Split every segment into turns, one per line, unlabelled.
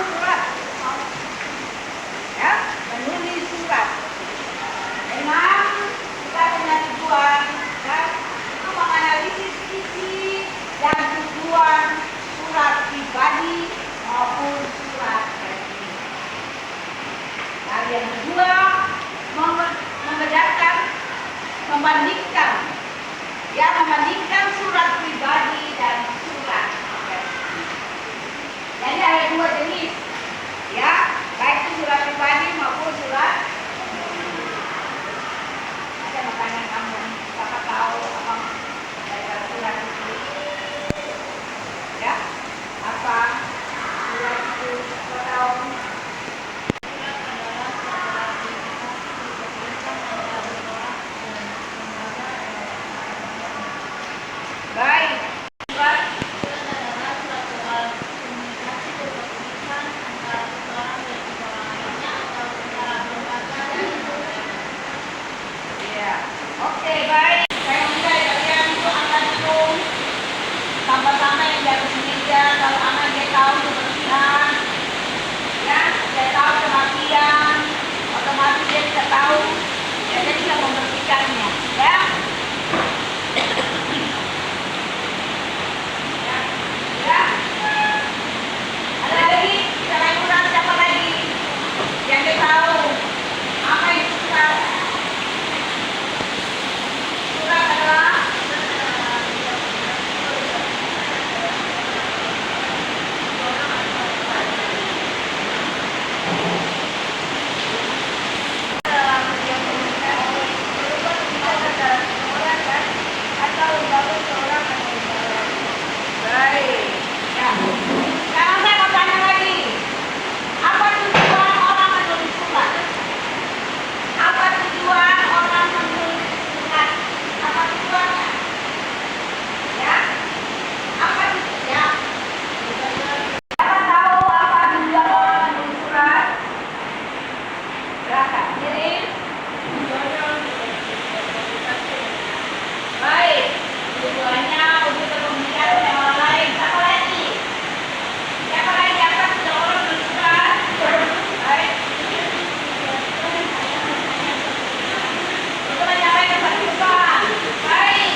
surat, ya, menulis surat. Memang kita punya tujuan, ya, untuk menganalisis isi dan tujuan surat pribadi maupun surat resmi. Nah, yang kedua, membandingkan surat pribadi dan surat resmi. Jadi ada dua jenis, ya, baik itu surat pribadi maupun surat resmi. Ada makanya kamu dapat tahu apa dari surat itu, ya, apa surat itu atau baik. Oke, baik. Saya minta kalian untuk angkat dulu sama-sama yang di atas meja. Kalau anak dia tahu kebersihan, ya, dia tahu kematian, otomatis dia bisa tahu, ya, dia bisa membersihkannya, ya. Ya. Ada lagi, selain kurang siapa lagi yang dia tahu apa itu surat? Surat adalah baik. Ya. Sekarang saya mau tanya lagi. Apa tujuan orang menulis surat? Apa tujuan orang menulis surat? Apa tujuannya? Ya. Apa tujuannya? Siapa tahu apa tujuan orang menulis surat? Silakan. Kirim. Baik. Tujuannya untuk berkomunikasi dengan orang lain. Siapa lagi? Siapa lagi apa tujuan orang menulis surat? Baik. Untuk menyampaikan kesan. Baik.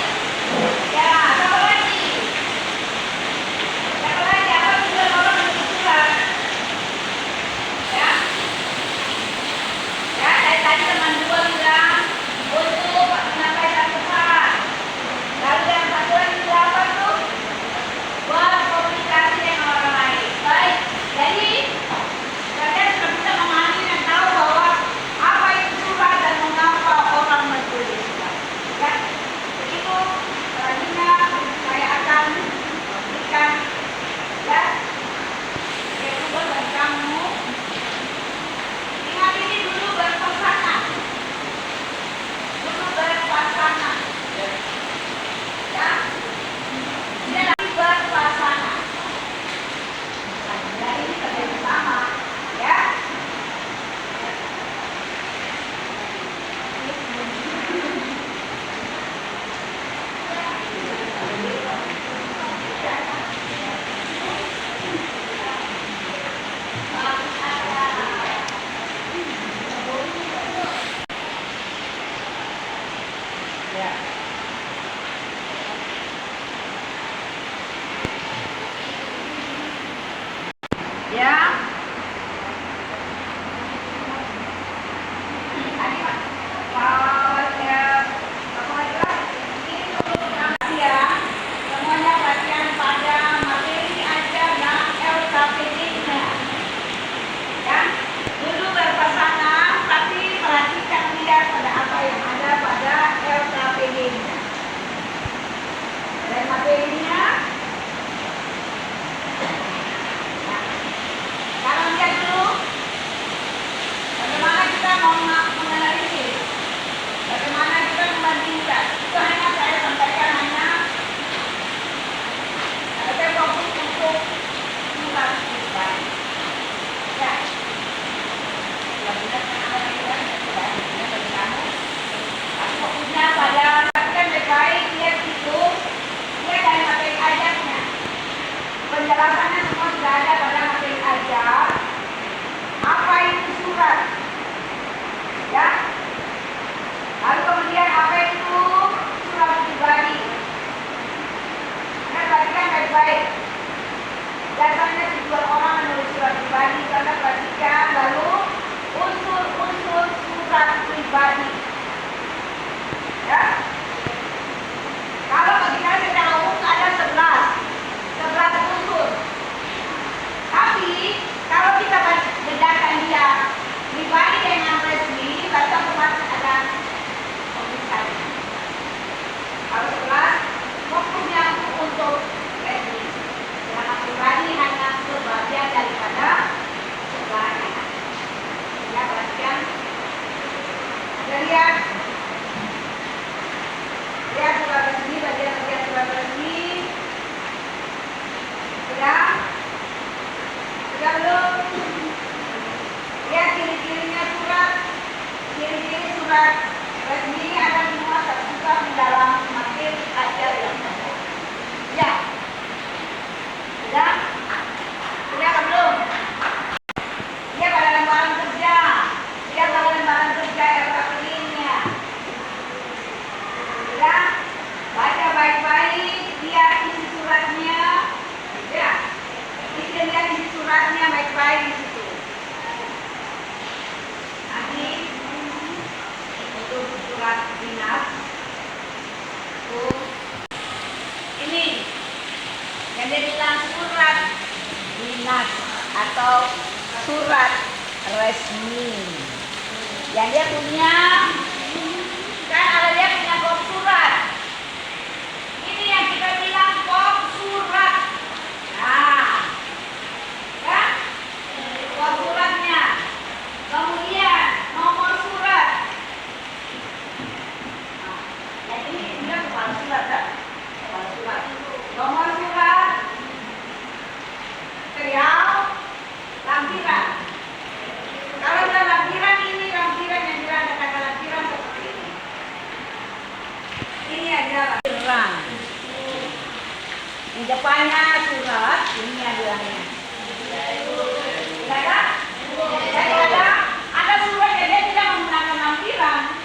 Ya, siapa lagi? Siapa lagi apa tujuan orang menulis surat? Ya. Ya, dari tadi teman dua bilang untuk menyampaikan pesan. Lalu yang satu lagi bilang apa tuh? Buat komunikasi dengan orang lain. Baik. Jadi kalian sudah bisa memahami dan tahu bahwa apa itu surat dan mengapa orang menulis surat. Ya. Begitu selanjutnya saya akan memberikan, ya, tugas dari kamu. Ingat ini dulu berpasangan. Dulu berpasangan. Ya. Ini lagi berpasangan. Nah, ini kerja bersama, ya. Ya. Ya. Tadi Pak. Semuanya perhatian pada materi ajar dan LKPD-nya. Ya. Dulu berpasangan, tapi perhatikan lihat pada apa yang ada pada LKPD-nya. Dan materinya. Sekarang lihat dulu bagaimana kita mau menganalisis, bagaimana kita membandingkan. Itu hanya saya sampaikan hanya saya fokus untuk surat pribadi. Ya, benar-benar ada yang sudah bagi kamu. Fokusnya pada kan baik lihat itu, lihat dari materi ajarnya. Penjelasannya semua sudah ada pada materi ajar. suratnya baik-baik di situ. Nanti untuk surat dinas itu ini yang dia bilang surat dinas atau surat resmi. Yang dia punya kan ada dia punya kop surat. Ini yang kita bilang kop surat. Nah, kan? Kop suratnya. Kemudian nomor surat. Nah, yang ini bilang kepala surat kan? Kepala surat. Nomor surat. Serial. Lampiran. Kalau ada lampiran ini lampiran yang katakan lampiran seperti ini. Ini aja lampiran. Di depannya surat, ini bilangnya. Jadi ada surat yang dia tidak menggunakan lampiran.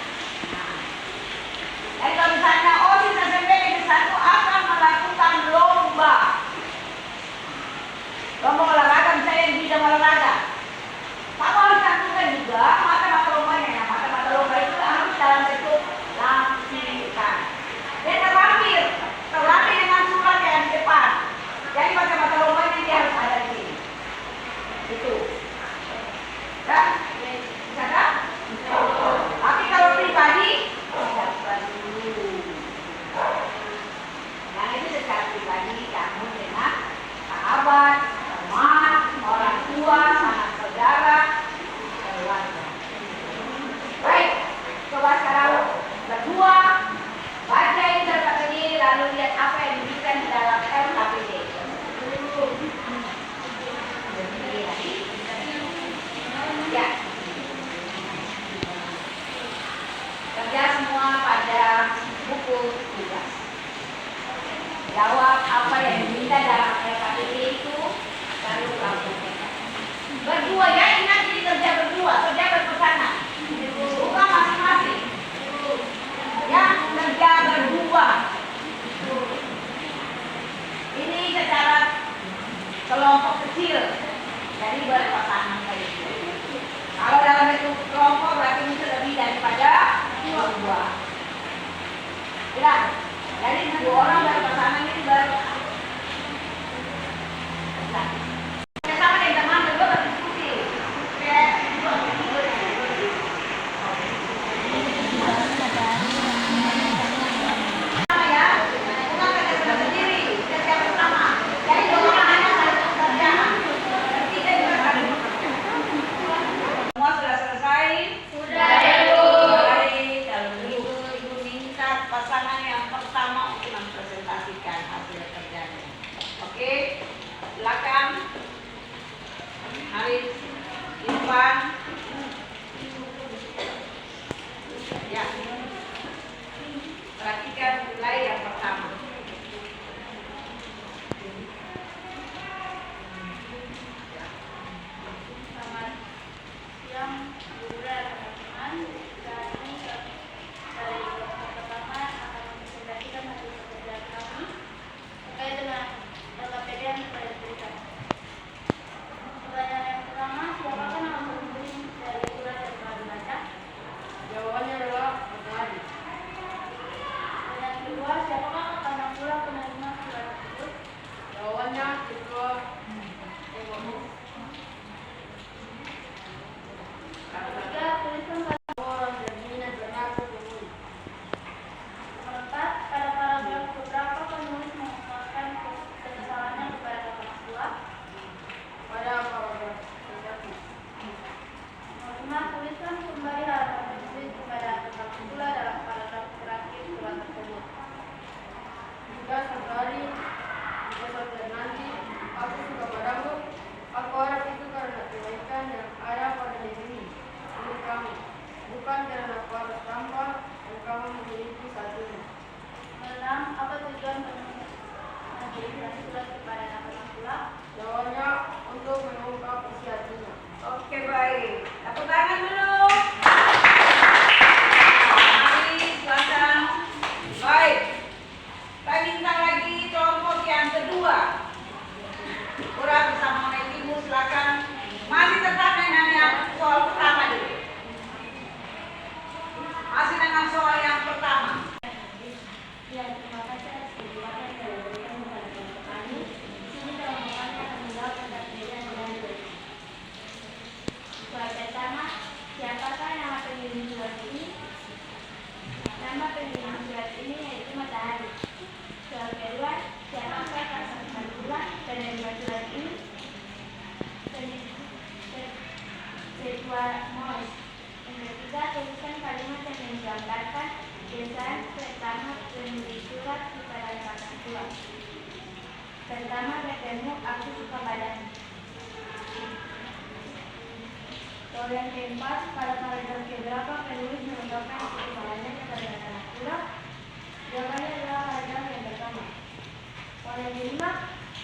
Jadi kalau misalnya OSIS SMP Negeri 1 akan melakukan lomba olahraga, misalnya di bidang olahraga. Kamu harus cantumkan juga mata-mata lombanya. Ya, mata-mata lomba itu harus dalam bentuk lampiran. Dia terlampir dengan surat yang di depan. Jadi mata-mata lombanya dia harus ada di sini. Itu. Ya? Bisa tak? Tapi kalau pribadi, siapkan dulu. Yang itu secara pribadi kamu dengan sahabat, teman, orang tua, sanak saudara, keluarga. Baik, coba sekarang berdua baca ini lalu lihat apa yang diberikan di dalam LKPD. Ya, kerja semua pada buku tugas. Jawab apa yang diminta dalam LKPD itu, lalu lakukan. Berdua ya, ingat ini kerja berdua, kerja berpasangan. Bukan masing-masing. Ya, kerja berdua. Ini secara kelompok kecil, jadi berpasangan kayak gitu. Kalau dalam bentuk kelompok berarti mesti lebih daripada dua. Tidak. Jadi 2 orang berpasangan ini sama dengan teman berdua berdiskusi. Sama ya, bukan kerja sendiri, kerja bersama. Jadi 2 orang hanya satu pekerjaan. Tidak juga satu. Semua sudah selesai? Sudah. Baik, kalau begitu Ibu minta pasangan yang pertama untuk mempresentasikan hasil kerjanya. Oke, silakan.
silakan. Masih tetap dengan soal pertama dulu. Masih dengan soal yang pertama.
Ya, terima kasih atas kesempatan yang diberikan kepada kelompok kami. Di sini kelompok kami akan menjawab tentang perbedaan dengan dua. Soal pertama, siapakah nama pengirim surat ini? Nama pengirim surat ini yaitu matahari. Soal kedua, siapakah Kak Bulan penerima surat ini? Ketua MOS. Yang ketiga, tuliskan kalimat yang menggambarkan kesan pertama penulis surat kepada kakak tua. Pertama, bertemu, aku suka padamu. Soal yang keempat, pada paragraf keberapa penulis mengungkapkan kesukaannya kepada kakak tua? Jawabannya adalah paragraf yang pertama. Soal yang kelima,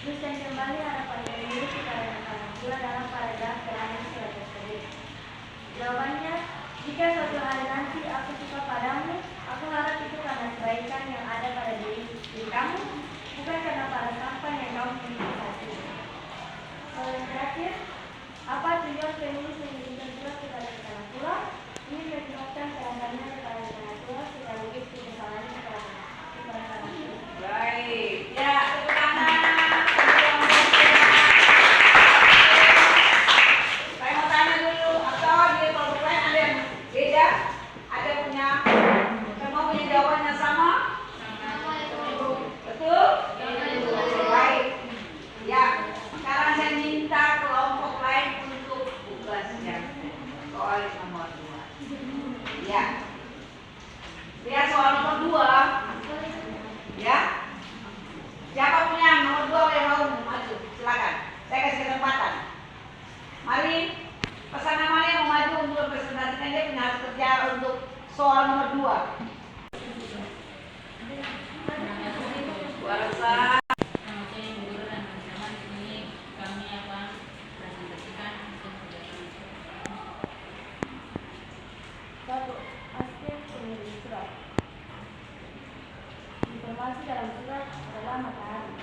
tuliskan kembali harapan penulis kepada kakak tua dalam paragraf terakhir surat tersebut. Jawabannya, jika suatu hari nanti aku suka padamu, aku harap itu karena kebaikan yang ada pada diri kamu, bukan karena para sampan yang kamu miliki saat ini. Soal yang terakhir, apa tujuan penulis mengirimkan surat kepada anak tua? Ini menunjukkan kehadirannya kepada anak tua sekaligus kekesalannya kepada anak tua.
Baik, ya tepuk tangan. Saya mau tanya dulu, atau di kelompok lain ada yang beda? Ada punya? Semua punya jawabannya sama? Betul? Baik. Ya, sekarang saya minta kelompok lain untuk tugasnya. Soal nomor 2. Ya. Lihat soal nomor 2. Ya. Siapa punya nomor 2 yang mau maju? Silakan. Saya kasih kesempatan. Mari, pesanan mana yang mau maju untuk presentasikan dia punya harus kerja untuk soal nomor 2. Suara besar.
Satu, aspek pengirim surat. Informasi dalam surat adalah matahari.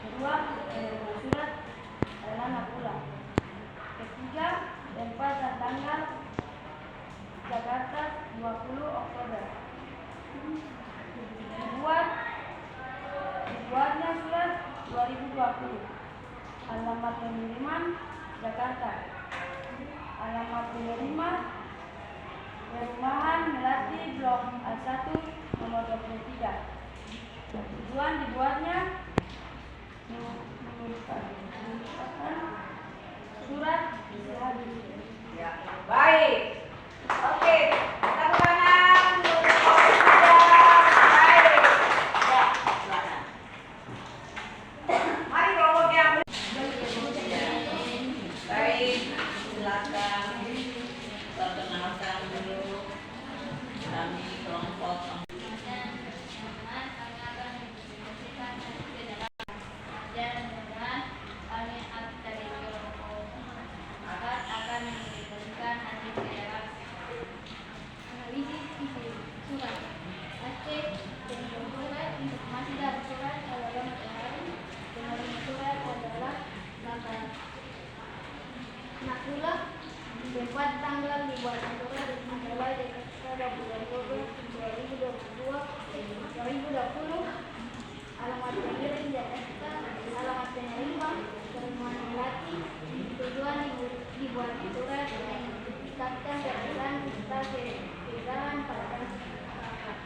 Kedua, penerima surat adalah Nakula. Ketiga, tempat dan tanggal Jakarta 20 Oktober. Dibuatnya surat 2020. Alamat pengiriman Jakarta. Alamat penerima Perumahan Melati Blok A1 nomor 23. Tujuan dibuatnya mengumpulkan surat isi habis.
Ya, baik. Oke, tepuk tangan. Baik. Ya, silakan. Mari kelompok yang baik, silakan. Perkenalkan dulu kami kelompok.
Nakula, tempat tanggal dibuat surat adalah Jakarta 20 Oktober 2020. Alamat pengirim Jakarta, alamat penerima Perumahan Melati. Tujuan dibuat surat meningkatkan keadilan serta kekejalan pada masyarakat.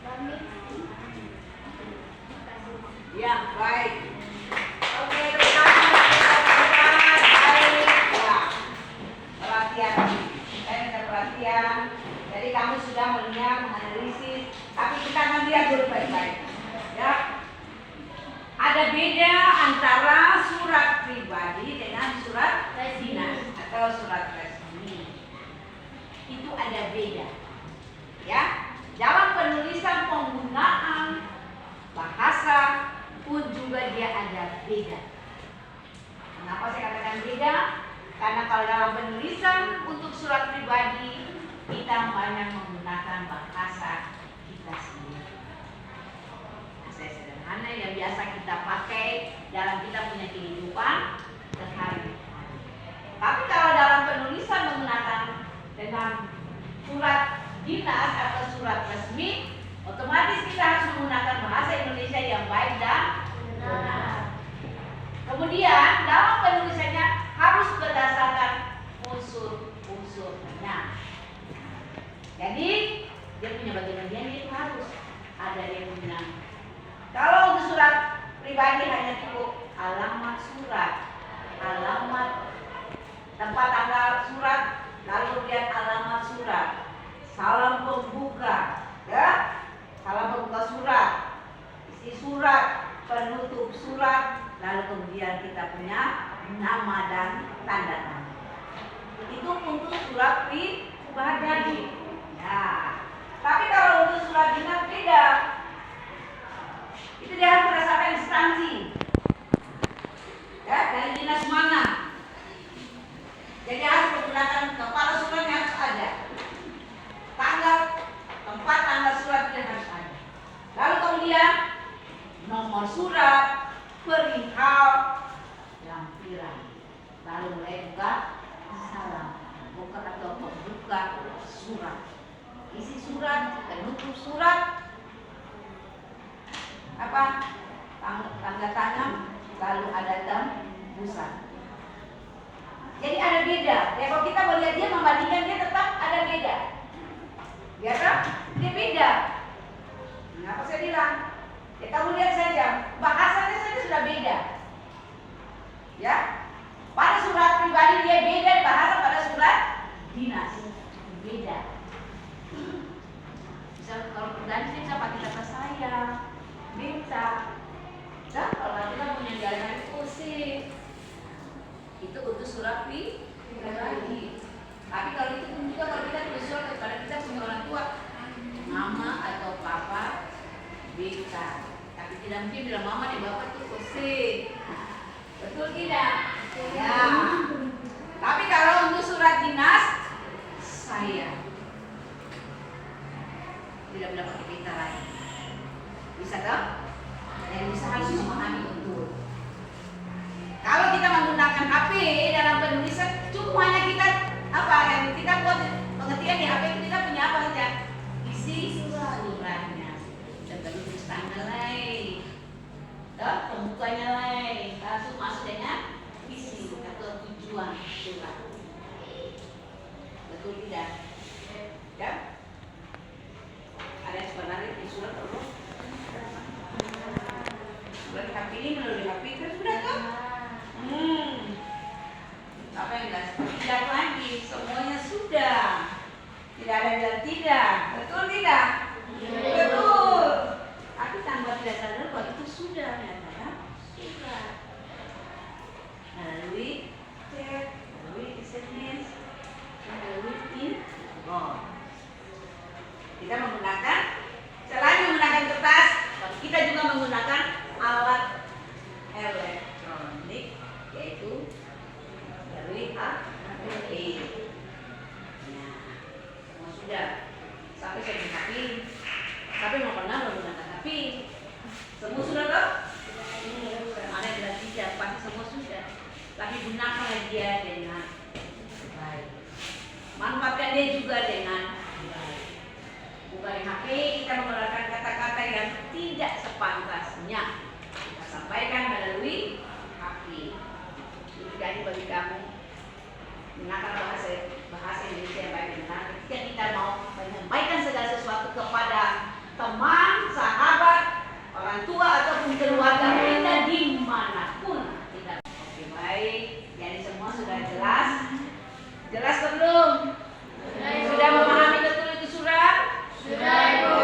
Kami
Ya, baik. Oke, terima kasih. Baik. Ya. Perhatian. Saya minta perhatian. Jadi kamu sudah melihat, menganalisis, tapi kita akan lihat dulu baik-baik. Ya. Ada beda antara surat pribadi dengan surat dinas atau surat resmi. Itu ada beda. Ya. Dalam penulisan penggunaan bahasa pun juga dia ada beda. Kenapa saya katakan beda? Karena kalau dalam penulisan untuk surat pribadi kita banyak menggunakan bahasa kita sendiri. Bahasa sederhana yang biasa kita pakai dalam kita punya kehidupan dinas atau surat resmi, otomatis kita harus menggunakan bahasa Indonesia yang baik dan benar. Kemudian dalam penulisannya harus berdasarkan unsur-unsurnya. Jadi dia punya bagian-bagian itu harus ada yang punya. Kalau untuk surat pribadi hanya cukup alamat surat, alamat tempat tanggal surat, lalu kemudian alamat surat, salam pembuka, ya, salam pembuka surat, isi surat, penutup surat, lalu kemudian kita punya nama dan tanda tangan. Itu untuk surat pribadi. Ya. Tapi kalau untuk surat dinas beda. Itu dia harus berdasarkan instansi. Ya, dari dinas mana? Jadi harus menggunakan kepala suratnya harus ada. Tempat tanggal suratnya harus ada. Lalu kemudian nomor surat, perihal, lampiran. Lalu mulai buka salam, buka atau pembuka surat, isi surat, penutup surat, apa, tanda tangan, lalu ada tembusan. Jadi ada beda. Ya kalau kita melihat dia membandingkan dia tetap ada beda. Ya kan? Dia beda. Kenapa saya bilang? Ya kamu lihat saja, bahasanya saja sudah beda. Ya, pada surat pribadi dia beda bahasa pada surat dinas beda. Bisa kalau pribadi saya bisa pakai kata saya, beta. Dan kalau kita punya jalan kursi, itu untuk surat pribadi. Tapi kalau itu pun juga kalau kita tulis surat kepada kita punya orang tua, mama atau papa, beta. Tapi tidak mungkin bilang mama dan bapak itu kursi. Betul tidak? Ya. Tapi kalau untuk surat dinas, saya tidak bilang pakai beta lagi. Bisa tak? Yang bisa harus memahami betul. Kalau kita menggunakan HP dalam penulisan, cuma hanya kita apa yang kita buat pengertian di HP itu kita punya apa saja? Isi suratnya. Dan baru tulis tanggal lain, pembukanya lain, langsung masuk dengan isi atau tujuan surat. Betul tidak? Ya? Ada yang sebenarnya di surat apa? Surat HP ini melalui HP kan sudah kan? Apa yang tidak lagi? Semuanya sudah. Tidak ada yang bilang tidak. Betul tidak? Betul. Tapi tanpa tidak sadar bahwa itu sudah ya, sudah. Melalui chat, melalui SMS, melalui inbox. Kita menggunakan selain menggunakan kertas, kita juga menggunakan alat elektronik, yaitu melalui HP. Nah, semua sudah. Sampai saya mengatakan, tapi mau pernah menggunakan HP. Semua sudah toh? Ada yang bilang tidak, pasti semua sudah. Tapi gunakanlah dia dengan baik. Manfaatkan dia juga dengan baik. Bukan HP kita mengeluarkan kata-kata yang tidak sepantasnya. Kita sampaikan melalui HP. Jadi bagi kamu menggunakan bahasa Indonesia yang baik dan benar. Ketika kita mau menyampaikan segala sesuatu kepada teman, sahabat, orang tua ataupun keluarga kita dimanapun kita. Oke, baik. Jadi semua sudah jelas. Jelas belum? Sudah memahami betul itu surat? Sudah, Ibu.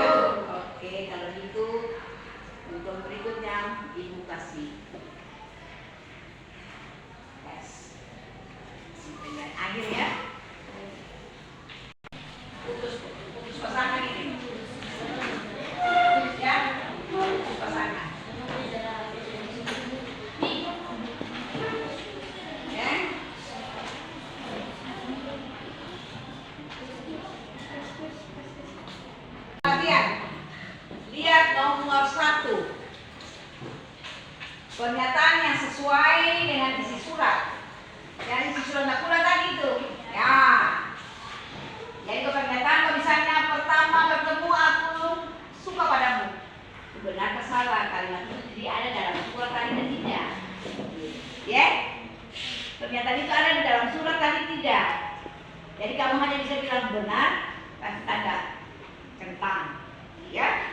Oke, kalau gitu untuk berikutnya Ibu kasih tes. Sampai akhir ya. Putus pasangan ini. Ya, putus pasangan. Ya. Perhatian. Lihat nomor 1. Pernyataan yang sesuai dengan isi surat. Yang isi surat pula tadi itu. Ya. Jadi pernyataan misalnya pertama suka padamu. Benar atau salah kalimat itu jadi ada dalam surat tadi dan tidak. Ya? Pernyataan itu ada di dalam surat tadi tidak. Jadi kamu hanya bisa bilang benar kasih tanda centang. Ya?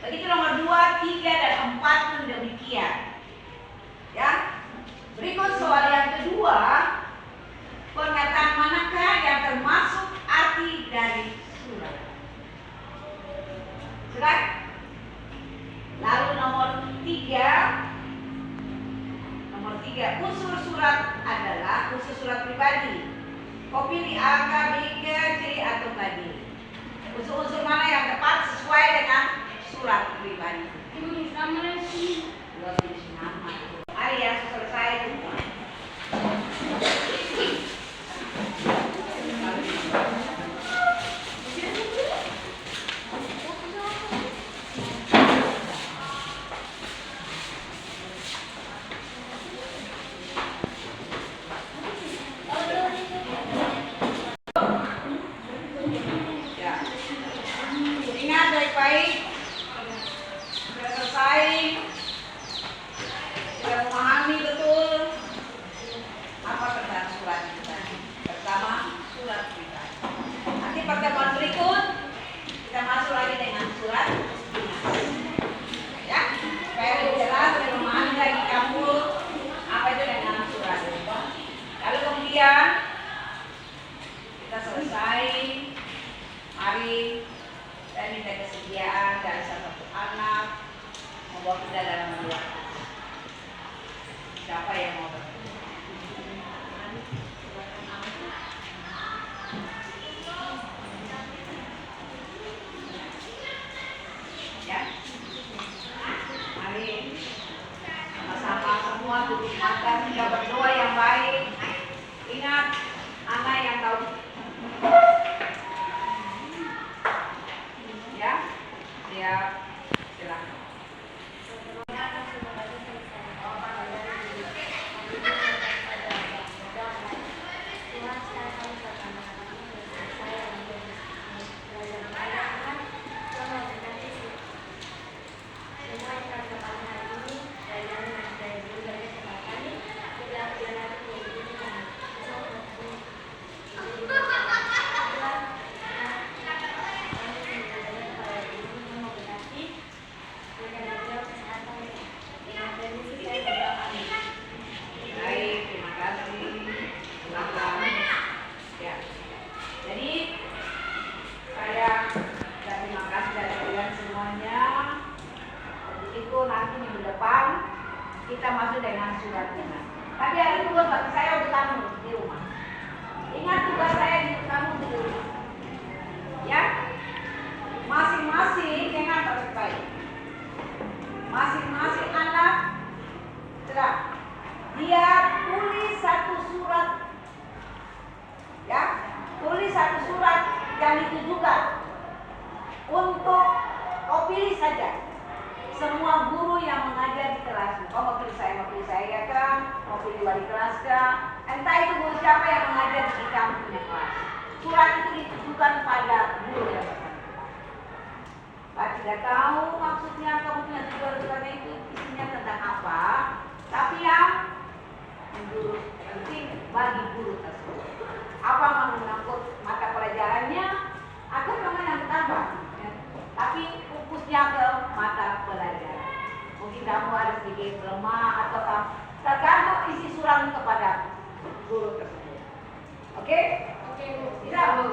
Begitu nomor 2, 3, dan 4 pun demikian. Ya? Berikut soal yang kedua. Pernyataan manakah yang termasuk arti dari surat? Surat? Lalu nomor 3, unsur surat adalah unsur surat pribadi. Kau pilih A, K, B, K, C, atau K, D. Unsur-unsur mana yang tepat sesuai dengan surat pribadi?
Tulis nama sih.
Dua tulis nama. Mari ya, selesai semua. Ya. Ingat baik-baik. Sudah selesai. Sudah memahami betul apa tentang surat kita. Pertama, surat pribadi. Nanti pertemuan berikut kita masuk lagi dengan surat dinas. Ya, supaya lebih jelas dan memahami lagi kamu apa itu dengan surat. Lalu kemudian kita selesai. Mari saya minta kesediaan dari salah satu anak membawa kita dalam doa. Siapa yang mau berdoa? Ya, mari sama-sama semua tutup mata kita berdoa yang baik. Ingat, anak yang tahu. Ya, siap, silakan. Baik, terima kasih. Silakan. Ya. Jadi saya terima kasih dari kalian semuanya. Begitu nanti minggu depan kita masuk dengan surat dinas. Tapi ada tugas bagi saya untuk kamu di rumah. Ingat tugas saya di kamu di rumah. Ya, masing-masing ingat baik-baik. Masing-masing anak sudah dia tulis satu surat. Ya, tulis satu surat yang ditujukan untuk kau pilih saja semua guru yang mengajar di kelas. Kau mau pilih saya ya kan? Mau pilih wali kelas kan? Entah itu guru siapa yang mengajar di kamu punya kelas. Surat itu ditujukan pada guru yang bersangkutan. Pak tidak tahu maksudnya kamu punya tujuan itu isinya tentang apa, tapi yang guru penting bagi guru tersebut. Apa menyangkut mata pelajarannya atau kamu yang tambah? Ya. Tapi fokusnya ke mata pelajaran. Mungkin kamu ada sedikit lemah atau tergantung isi surat kepada guru tersebut. Oke?
Oke, Bu.
Bisa, Bu.